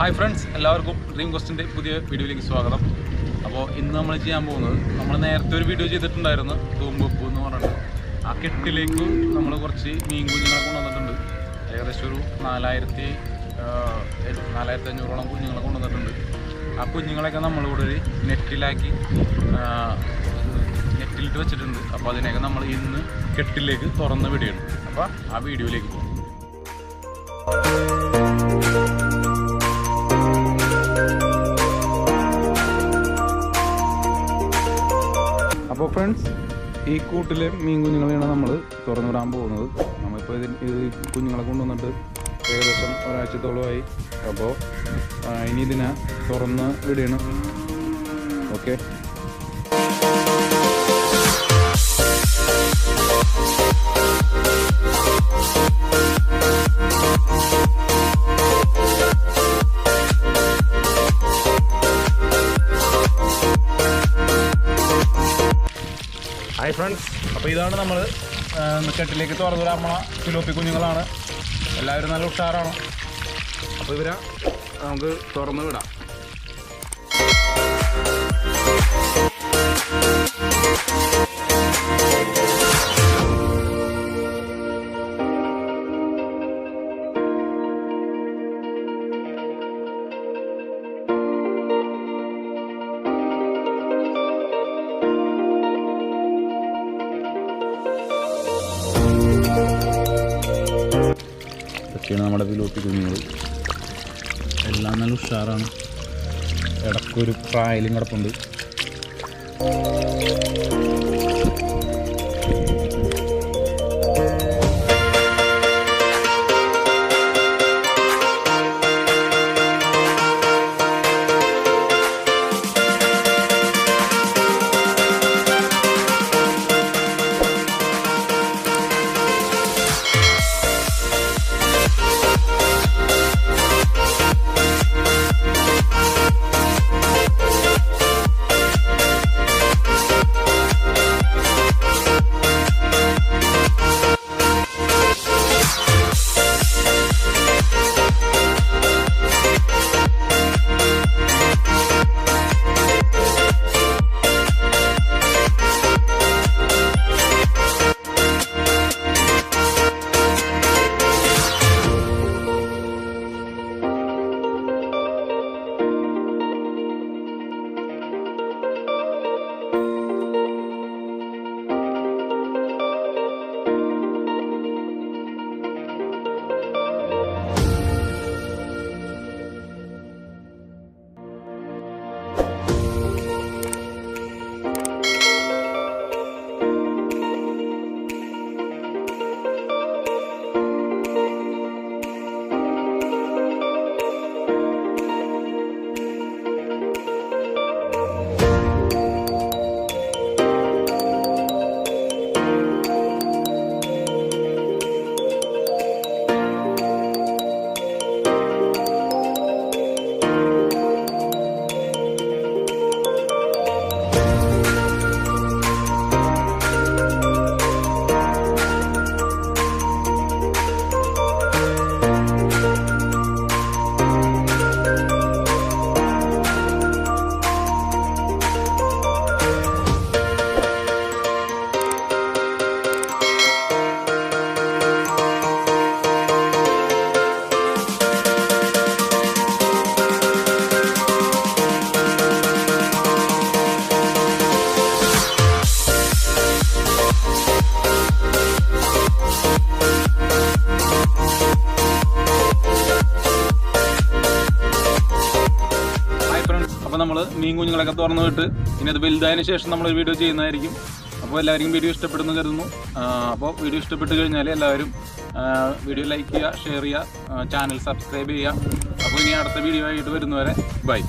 Hi friends, എല്ലാവർക്കും dream ക്വസ്റ്റിൻ്റെ പുതിയ വീഡിയോയിലേക്ക് സ്വാഗതം. അപ്പോൾ ഇന്ന് നമ്മൾ ചെയ്യാൻ പോകുന്നത്, നമ്മൾ നേരത്തെ ഒരു വീഡിയോ ചെയ്തിട്ടുണ്ടായിരുന്നു തൂമ്പുപ്പ് എന്ന് പറഞ്ഞിട്ട്. ആ കെട്ടിലേക്ക് നമ്മൾ കുറച്ച് മീൻ കുഞ്ഞുങ്ങളെ കൊണ്ടുവന്നിട്ടുണ്ട്. ഏകദേശം ഒരു 4500ഓളം കുഞ്ഞുങ്ങളെ കൊണ്ടുവന്നിട്ടുണ്ട്. ആ കുഞ്ഞുങ്ങളെയൊക്കെ നമ്മളിവിടെ ഒരു നെറ്റിലാക്കി നെറ്റിലിട്ട് വെച്ചിട്ടുണ്ട്. അപ്പോൾ അതിനെയൊക്കെ നമ്മൾ ഇന്ന് കെട്ടിലേക്ക് തുറന്ന് വിടുകയാണ്. അപ്പോൾ ആ വീഡിയോയിലേക്ക് പോകും. അപ്പോൾ ഫ്രണ്ട്സ്, ഈ കൂട്ടിലെ മീൻ കുഞ്ഞുങ്ങളെയാണ് നമ്മൾ തുറന്നു വിടാൻ പോകുന്നത്. നമ്മളിപ്പോൾ ഇത് കുഞ്ഞുങ്ങളെ കൊണ്ടുവന്നിട്ട് ഏകദേശം ഒരാഴ്ചത്തോളമായി. അപ്പോൾ ഇനി ഇതിനെ തുറന്ന് വിടുകയാണ്. ഓക്കെ. ഹായ് ഫ്രണ്ട്സ്, അപ്പോൾ ഇതാണ് നമ്മൾ കെട്ടിലേക്ക് തുറന്നു വിടാൻ പോണ ഫിലോപ്പി കുഞ്ഞുങ്ങളാണ്. എല്ലാവരും നല്ല ഉഷാറാണ്. അപ്പോൾ ഇവരെ നമുക്ക് തുറന്നു വിടാം. ഇതൊക്കെയാണ് നമ്മുടെ ഫിലോപ്പി കുഞ്ഞുങ്ങൾ. എല്ലാം നല്ല ഉഷാറാണ്. ഇടയ്ക്കൊരു പ്രായലും കിടപ്പുണ്ട്. അപ്പോൾ നമ്മൾ മീൻ കുഞ്ഞുങ്ങളൊക്കെ തുറന്നു വിട്ട് ഇനി അത് വലുതായതിനു ശേഷം നമ്മളൊരു വീഡിയോ ചെയ്യുന്നതായിരിക്കും. അപ്പോൾ എല്ലാവർക്കും വീഡിയോ ഇഷ്ടപ്പെടുന്നു കരുതുന്നു. അപ്പോൾ വീഡിയോ ഇഷ്ടപ്പെട്ട് കഴിഞ്ഞാൽ എല്ലാവരും വീഡിയോ ലൈക്ക് ചെയ്യുക, ഷെയർ ചെയ്യുക, ചാനൽ സബ്സ്ക്രൈബ് ചെയ്യുക. അപ്പോൾ ഇനി അടുത്ത വീഡിയോ ആയിട്ട് വരുന്നവരെ ബൈ.